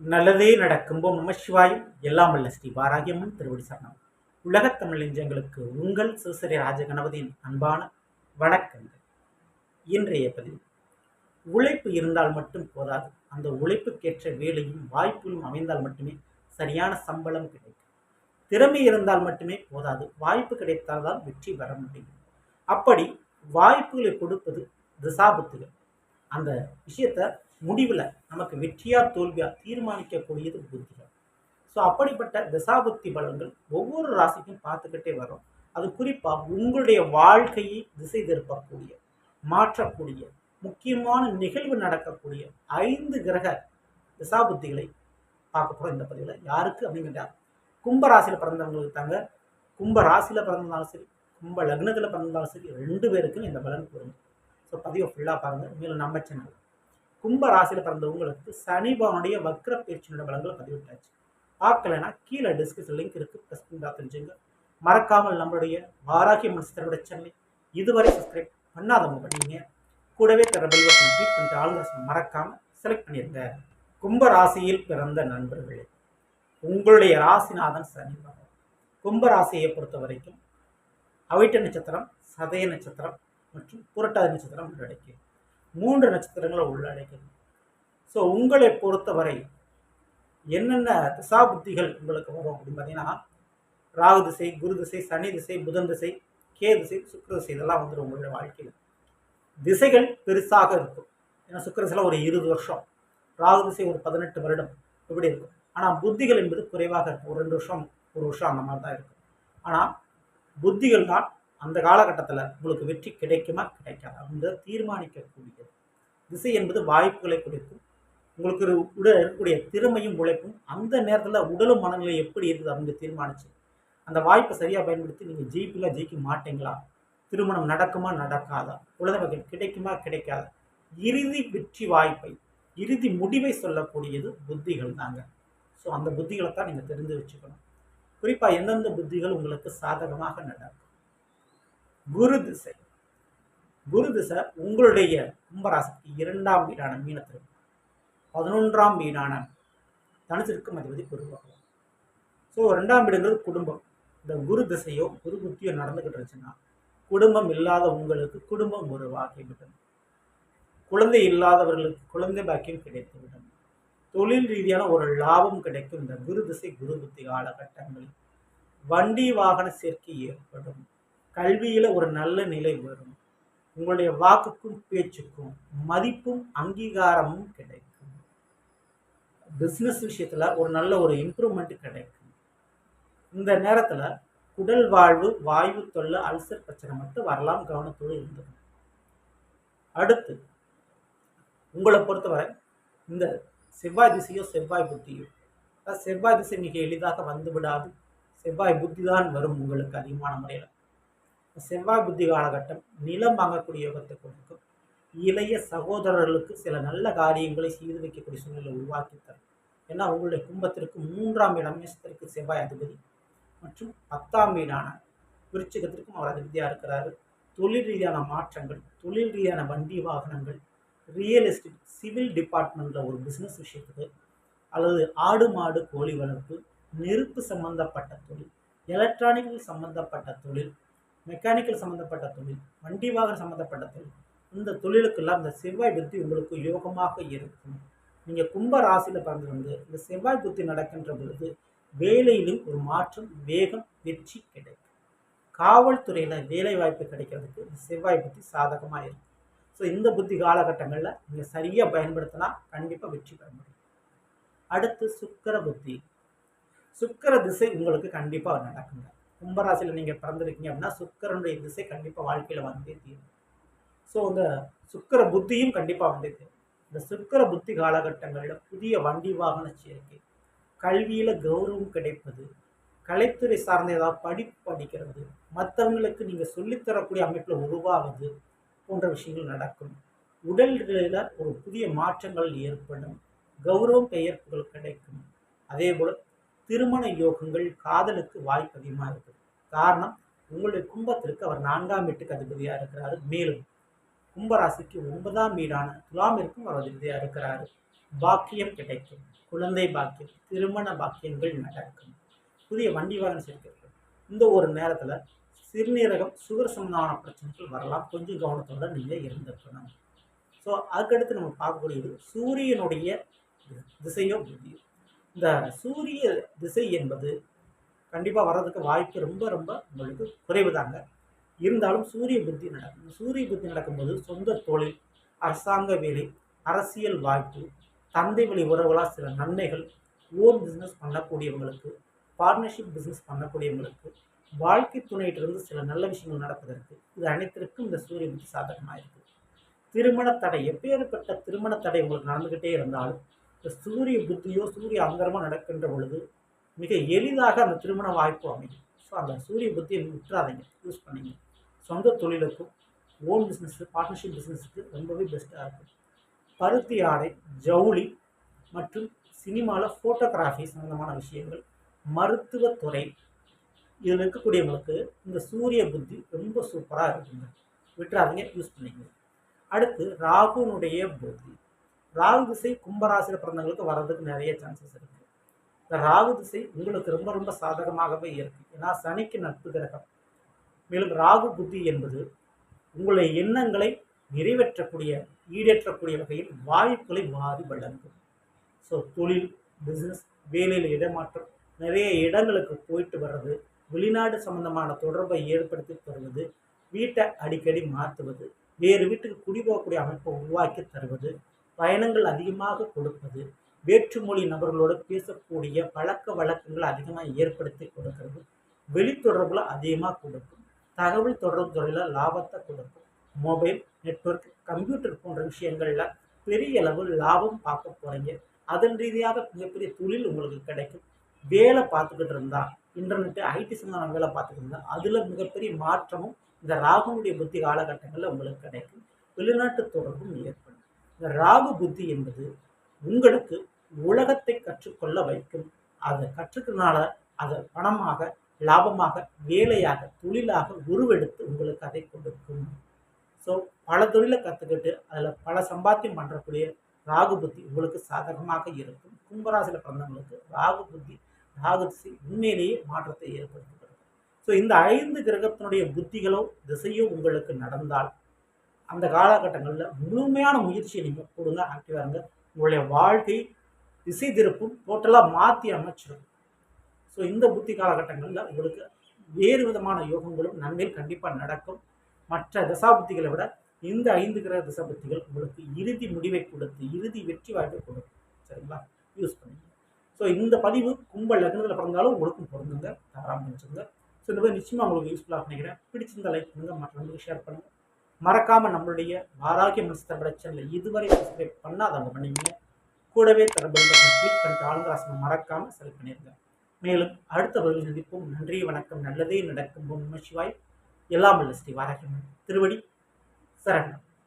நல்லதே நடக்கும் நமசிவாயும் எல்லாம் வல்ல ஸ்ரீ வாராகியம்மன் திருவடி சரணம். உலகத் தமிழ் நெஞ்சங்களுக்கு உங்கள் சிவசரி ராஜகணபதியின் அன்பான வணக்கங்கள். இன்றைய பதிவு, உழைப்பு இருந்தால் மட்டும் போதாது, அந்த உழைப்புக்கேற்ற வேலையும் வாய்ப்புகளும் அமைந்தால் மட்டுமே சரியான சம்பளம் கிடைக்கும். திறமை இருந்தால் மட்டுமே போதாது, வாய்ப்பு கிடைத்தால்தான் வெற்றி பெற முடியும். அப்படி வாய்ப்புகளை கொடுப்பது திசாபுத்திகள். அந்த விஷயத்த முடிவில் நமக்கு வெற்றியா தோல்வியா தீர்மானிக்கக்கூடியது புத்திகள். ஸோ அப்படிப்பட்ட திசாபுத்தி பலன்கள் ஒவ்வொரு ராசிக்கும் பார்த்துக்கிட்டே வரும். அது குறிப்பாக உங்களுடைய வாழ்க்கையை திசை திருப்பக்கூடிய, மாற்றக்கூடிய, முக்கியமான நிகழ்வு நடக்கக்கூடிய 5 கிரக திசாபுத்திகளை பார்க்க போகிறோம் இந்த பதிவில். யாருக்கு அப்படிங்கிற கும்ப ராசியில் பிறந்தவங்களுக்கு தாங்க. கும்ப ராசியில் பிறந்தாலும் சரி, கும்ப லக்னத்தில் பிறந்தாலும் சரி, 2 பேருக்கும் இந்த பலன் பொருந்தும். ஸோ பதிவை ஃபுல்லாக பாருங்கள். மேலும் நம்ம சேனல் கும்ப ராசியில் பிறந்தவங்களுக்கு சனி பகவானுடைய வக்ர பயிற்சியினுடைய பலன்களை பதிவிட்டாச்சு. பார்க்கலைன்னா கீழே டிஸ்கிரிப்ஷன் லிங்க் இருக்கு, ப்ரெஸ் பண்ணி தெரிஞ்சுங்க. மறக்காமல் நம்மளுடைய வாராகியம்மன் சித்தரோட சேனலை இதுவரை சப்ஸ்கிரைப் பண்ணாதவங்க பண்ணீங்க. கூடவே தர பெல் பட்டனை கிளிக் பண்ணிட்டு ஆளுங்க மறக்காம செலக்ட் பண்ணிருங்க. கும்ப ராசியில் பிறந்த நண்பர்களே, உங்களுடைய ராசிநாதன் சனி பகவான். கும்ப ராசியை பொறுத்த வரைக்கும் அவிட்ட நட்சத்திரம், சதய நட்சத்திரம் மற்றும் புரட்டாதி நட்சத்திரம் உள்ளடக்கியது. 3 நட்சத்திரங்களை உள்ளடக்கியது. ஸோ உங்களை பொறுத்தவரை என்னென்ன திசாபுத்திகள் உங்களுக்கு வரும் அப்படின்னு பார்த்தீங்கன்னா, ராகு திசை, குரு திசை, சனி திசை, புதன் திசை, கே திசை, சுக்கிர திசை, இதெல்லாம் வந்துடும் உங்களுடைய வாழ்க்கையில். திசைகள் பெருசாக இருக்கும். ஏன்னா சுக்கிர திசையில் ஒரு 20 வருஷம், ராகு திசை ஒரு 18 வருடம் இப்படி இருக்கும். ஆனால் புத்திகள் என்பது குறைவாக இருக்கும். ஒரு 2 வருஷம், 1 வருஷம் அந்த மாதிரி தான் இருக்கும். ஆனால் புத்திகள் தான் அந்த காலகட்டத்தில் உங்களுக்கு வெற்றி கிடைக்குமா கிடைக்காது அப்படின்றத தீர்மானிக்கக்கூடியது. திசை என்பது வாய்ப்புகளை கொடுக்கும். உங்களுக்கு இருக்கக்கூடிய திறமையும் உழைப்பும் அந்த நேரத்தில் உடலும் மனநிலை எப்படி இருக்குது அப்படின்னு தீர்மானிச்சு அந்த வாய்ப்பை சரியாக பயன்படுத்தி நீங்கள் ஜெயிப்பீங்களா ஜெயிக்க மாட்டீங்களா, திருமணம் நடக்குமா நடக்காதா, குழந்தை கிடைக்குமா கிடைக்காதா, இறுதி வெற்றி வாய்ப்பை, இறுதி முடிவை சொல்லக்கூடியது புத்திகள் தாங்க. ஸோ அந்த புத்திகளை தான் நீங்கள் தெரிந்து வச்சுக்கணும். குறிப்பாக எந்தெந்த புத்திகள் உங்களுக்கு சாதகமாக நடக்கும். குரு திசை. குரு திசை உங்களுடைய கும்பராசிக்கு 2ஆம் வீடான மீனத்திற்கு, 11ஆம் வீடான தனுசிற்கும் அதிபதி குருவாகும். ஸோ 2ஆம் வீடுங்கிறது குடும்பம். இந்த குரு திசையோ குரு புத்தியோ நடந்துகிட்டு இருந்துச்சுன்னா குடும்பம் இல்லாத உங்களுக்கு குடும்பம் உருவாகிவிடும். குழந்தை இல்லாதவர்களுக்கு குழந்தை பாக்கியம் கிடைத்துவிடும். தொழில் ரீதியான ஒரு லாபம் கிடைக்கும். இந்த குரு திசை குரு புத்தி காலகட்டங்களில் வண்டி வாகன சேர்க்கை ஏற்படும். கல்வியில ஒரு நல்ல நிலை வரும். உங்களுடைய வாக்குக்கும் பேச்சுக்கும் மதிப்பும் அங்கீகாரமும் கிடைக்கும். பிஸ்னஸ் விஷயத்துல ஒரு நல்ல ஒரு இம்ப்ரூவ்மெண்ட் கிடைக்கும். இந்த நேரத்துல உடல் வாழ்வு, வாயு தொல்லை, அல்சர் பிரச்சனை மட்டும் வரலாம், கவனத்தோடு இருந்தது. அடுத்து உங்களை பொறுத்தவரை இந்த செவ்வாய் திசையோ செவ்வாய் புத்தியோ, செவ்வாய் திசை மிக எளிதாக வந்து விடாது. செவ்வாய் புத்தி தான் வரும் உங்களுக்கு அதிகமான முறையில். செவ்வாய் புத்தி காலகட்டம் நிலம் வாங்கக்கூடிய யோகத்தை கொடுக்கும். இளைய சகோதரர்களுக்கு சில நல்ல காரியங்களை செய்து வைக்கக்கூடிய சூழ்நிலை உருவாக்கி தரும். ஏன்னா உங்களுடைய கும்பத்திற்கு 3ஆம் இடம் மேசத்திற்கு செவ்வாய் அதிபதி மற்றும் 10ஆம் வீடான விருச்சிகத்திற்கும் அவர் அதிபதியாக இருக்கிறாரு. தொழில் ரீதியான மாற்றங்கள், தொழில் ரீதியான வண்டி வாகனங்கள், ரியல் எஸ்டேட், சிவில் டிபார்ட்மெண்ட்ல ஒரு பிஸ்னஸ் விஷயத்துக்கு, அல்லது ஆடு மாடு கோழி வளர்ப்பு, நெருப்பு சம்பந்தப்பட்ட தொழில், எலக்ட்ரானிக்கல் சம்பந்தப்பட்ட தொழில், மெக்கானிக்கல் சம்மந்தப்பட்ட தொழில், வண்டி வாகனம் சம்மந்தப்பட்ட தொழில், இந்த தொழிலுக்கெல்லாம் இந்த செவ்வாய் புத்தி உங்களுக்கு யோகமாக இருக்கும். நீங்கள் கும்ப ராசியில் பிறந்து இந்த செவ்வாய் புத்தி நடக்கின்ற பொழுது வேலையிலும் ஒரு மாற்றம், வேகம், வெற்றி கிடைக்கும். காவல்துறையில் வேலை வாய்ப்பு கிடைக்கிறதுக்கு இந்த செவ்வாய் புத்தி சாதகமாக இருக்கும். ஸோ இந்த புத்தி காலகட்டங்களில் நீங்கள் சரியாக பயன்படுத்தினா கண்டிப்பாக வெற்றி பெற முடியும். அடுத்து சுக்கிர புத்தி. சுக்கிர திசை உங்களுக்கு கண்டிப்பாக நடக்குங்க. கும்பராசியில் நீங்கள் பிறந்திருக்கீங்க அப்படின்னா சுக்கிரனுடைய திசை கண்டிப்பாக வாழ்க்கையில் வந்தே தீரும். ஸோ இந்த சுக்கிர புத்தியும் கண்டிப்பாக வந்தே தீரும். இந்த சுக்கிர புத்தி காலகட்டங்களில் புதிய வண்டி வாகன சேர்க்கை, கல்வியில் கௌரவம் கிடைப்பது, கலைத்துறை சார்ந்த ஏதாவது படிப்பு படிக்கிறது, மற்றவங்களுக்கு நீங்கள் சொல்லித்தரக்கூடிய அமைப்பில் உருவாகுது போன்ற விஷயங்கள் நடக்கும். உடல்களில் ஒரு புதிய மாற்றங்கள் ஏற்படும். கௌரவம் பெயர்ப்புகள் கிடைக்கும். அதே போல் திருமண யோகங்கள், காதலுக்கு வாய்ப்பு அதிகமாக இருக்குது. காரணம், உங்களுடைய கும்பத்திற்கு அவர் 4ஆம் வீட்டுக்கு அதிபதியாக இருக்கிறாரு. மேலும் கும்பராசிக்கு 9ஆம் வீடான துலாமிற்கும் அவர் அதிபதியாக இருக்கிறாரு. பாக்கியம் கிடைக்கும். குழந்தை பாக்கியம், திருமண பாக்கியங்கள் நடக்கும். புதிய வண்டி வாகனம் சேர்க்கிறது. இந்த ஒரு நேரத்தில் சிறுநீரகம், சுகர் சம்பந்தமான பிரச்சனைகள் வரலாம். கொஞ்சம் கவனத்தோட நீங்கள் இருந்திருக்கணும். ஸோ அதுக்கடுத்து நம்ம பார்க்கக்கூடியது சூரியனுடைய திசையோ புத்தியோ. இந்த சூரிய திசை என்பது கண்டிப்பாக வர்றதுக்கு வாய்ப்பு ரொம்ப ரொம்ப உங்களுக்கு குறைவு தாங்க. இருந்தாலும் சூரிய புத்தி நடக்கும். சூரிய புத்தி நடக்கும்போது சொந்த தொழில், அரசாங்க வேலை, அரசியல் வாய்ப்பு, தந்தை வழி உறவுகளாக சில நன்மைகள், ஓன் பிஸ்னஸ் பண்ணக்கூடியவங்களுக்கு, பார்ட்னர்ஷிப் பிஸ்னஸ் பண்ணக்கூடியவங்களுக்கு, வாழ்க்கை துணையிட்டிருந்து சில நல்ல விஷயங்கள் நடப்பதற்கு இது அனைத்திற்கும் இந்த சூரிய புத்தி சாதகமாக இருக்குது. திருமண தடை, எப்பேற்பட்ட திருமண தடை உங்களுக்கு நடந்துக்கிட்டே இருந்தாலும் இந்த சூரிய புத்தியோ சூரிய அந்தரமோ நடக்கின்ற பொழுது மிக எளிதாக அந்த திருமண வாய்ப்பு அமையும். ஸோ அந்த சூரிய புத்தியை விட்டுறாதீங்க, யூஸ் பண்ணிங்க. சொந்த தொழிலுக்கும், ஓன் பிஸ்னஸ், பார்ட்னர்ஷிப் பிஸ்னஸுக்கு ரொம்பவே பெஸ்ட்டாக இருக்கும். பருத்தி ஆடை, ஜவுளி மற்றும் சினிமாவில் ஃபோட்டோகிராஃபி சம்பந்தமான விஷயங்கள், மருத்துவத்துறை, இதில் இருக்கக்கூடியவங்களுக்கு இந்த சூரிய புத்தி ரொம்ப சூப்பராக இருக்குங்க. விட்டுறாதீங்க, யூஸ் பண்ணிங்க. அடுத்து ராகுனுடைய புத்தி. ராகு திசை கும்பராசியில் பிறந்தவங்களுக்கு வர்றதுக்கு நிறைய சான்சஸ் இருக்குது. இந்த ராகு திசை உங்களுக்கு ரொம்ப ரொம்ப சாதகமாகவே இருக்கு. ஏன்னா சனிக்கு நட்பு கிரகம். மேலும் ராகு புத்தி என்பது உங்களுடைய எண்ணங்களை நிறைவேற்றக்கூடிய, ஈடேற்றக்கூடிய வகையில் வாய்ப்புகளை மாறி வழங்கும். ஸோ தொழில், பிஸ்னஸ், வேலையில் இடமாற்றம், நிறைய இடங்களுக்கு போயிட்டு வர்றது, வெளிநாடு சம்பந்தமான தொடர்பை ஏற்படுத்தி தருவது, வீட்டை அடிக்கடி மாற்றுவது, வேறு வீட்டுக்கு குடிபோகக்கூடிய அமைப்பை உருவாக்கி தருவது, பயணங்கள் அதிகமாக கொடுப்பது, வேற்றுமொழி நபர்களோடு பேசக்கூடிய பழக்க வழக்கங்களை அதிகமாக ஏற்படுத்தி கொடுக்கிறது, வெளித்தொடர்புல அதிகமாக கொடுக்கும், தகவல் தொடர்பு துறையில் லாபத்தை கொடுக்கும், மொபைல் நெட்வொர்க், கம்ப்யூட்டர் போன்ற விஷயங்களில் பெரிய அளவு லாபம் பார்க்க போகிறீங்க. அதன் ரீதியாக மிகப்பெரிய தொழில் உங்களுக்கு கிடைக்கும். வேலை பார்த்துக்கிட்டு இருந்தால், இன்டர்நெட்டு, ஐடி சம்பந்தமான வேலை பார்த்துக்கிட்டு இருந்தால் அதில் மிகப்பெரிய மாற்றமும் இந்த ராகுனுடைய புத்தி காலகட்டங்களில் உங்களுக்கு கிடைக்கும். வெளிநாட்டு தொடர்பும் ஏற்படும். இந்த ராகு புத்தி என்பது உங்களுக்கு உலகத்தை கற்றுக்கொள்ள வைக்கும். அதை கற்றுக்கிறதுனால அதை பணமாக, லாபமாக, வேலையாக, தொழிலாக உருவெடுத்து உங்களுக்கு அதை கொடுக்கும். ஸோ பல தொழிலை கற்றுக்கிட்டு அதில் பல சம்பாத்தியம் பண்ணுறக்கூடிய ராகு புத்தி உங்களுக்கு சாதகமாக இருக்கும். கும்பராசியில் பிறந்தவங்களுக்கு ராகு புத்தி, ராகு திசை உண்மையிலேயே மாற்றத்தை ஏற்படுத்துகிறது. ஸோ இந்த 5 கிரகத்தினுடைய புத்திகளோ திசையோ உங்களுக்கு நடந்தால் அந்த காலகட்டங்களில் முழுமையான முயற்சியை நீங்கள் கொடுங்க, ஆக்டிவாக இருங்க. உங்களுடைய வாழ்க்கை திசை திருப்பும், டோட்டலாக மாற்றி அமைச்சிடும். ஸோ இந்த புத்தி காலகட்டங்களில் உங்களுக்கு வேறு விதமான யோகங்களும் நன்மையில் கண்டிப்பாக நடக்கும். மற்ற தசாபுத்திகளை விட இந்த 5 கிரக தசாபுத்திகள் உங்களுக்கு இறுதி முடிவை கொடுத்து இறுதி வெற்றி வாய்ப்பை கொடுக்கும். சரிங்களா? யூஸ் பண்ணுங்க. ஸோ இந்த பதிவு கும்ப லக்னத்தில் பிறந்தாலும் உங்களுக்கும் பொருந்துங்க, தாராளமாக வச்சுங்க. ஸோ இந்த மாதிரி நிச்சயமாக உங்களுக்கு யூஸ்ஃபுல்லாக நினைக்கிறேன். பிடிச்சிருந்த லைக் பண்ணுங்கள், மற்றவங்களுக்கு ஷேர் பண்ணுங்கள். மறக்காமல் நம்மளுடைய ஆரோக்கிய மனசு சேனலை இதுவரை சப்ஸ்கிரைப் பண்ணாதவங்க பண்ணிங்க. கூடவே தொடர்பு கிளிக் பண்ணிட்டு ஆளுங்கராசனை மறக்காமல் செலக்ட் பண்ணிடுங்க. மேலும் அடுத்த பதிவில் சந்திப்போம். நன்றி, வணக்கம். நல்லதே நடக்கும். நம சிவாய். எல்லாம் வல்ல ஸ்ரீ வாராகி திருவடி சரணம்.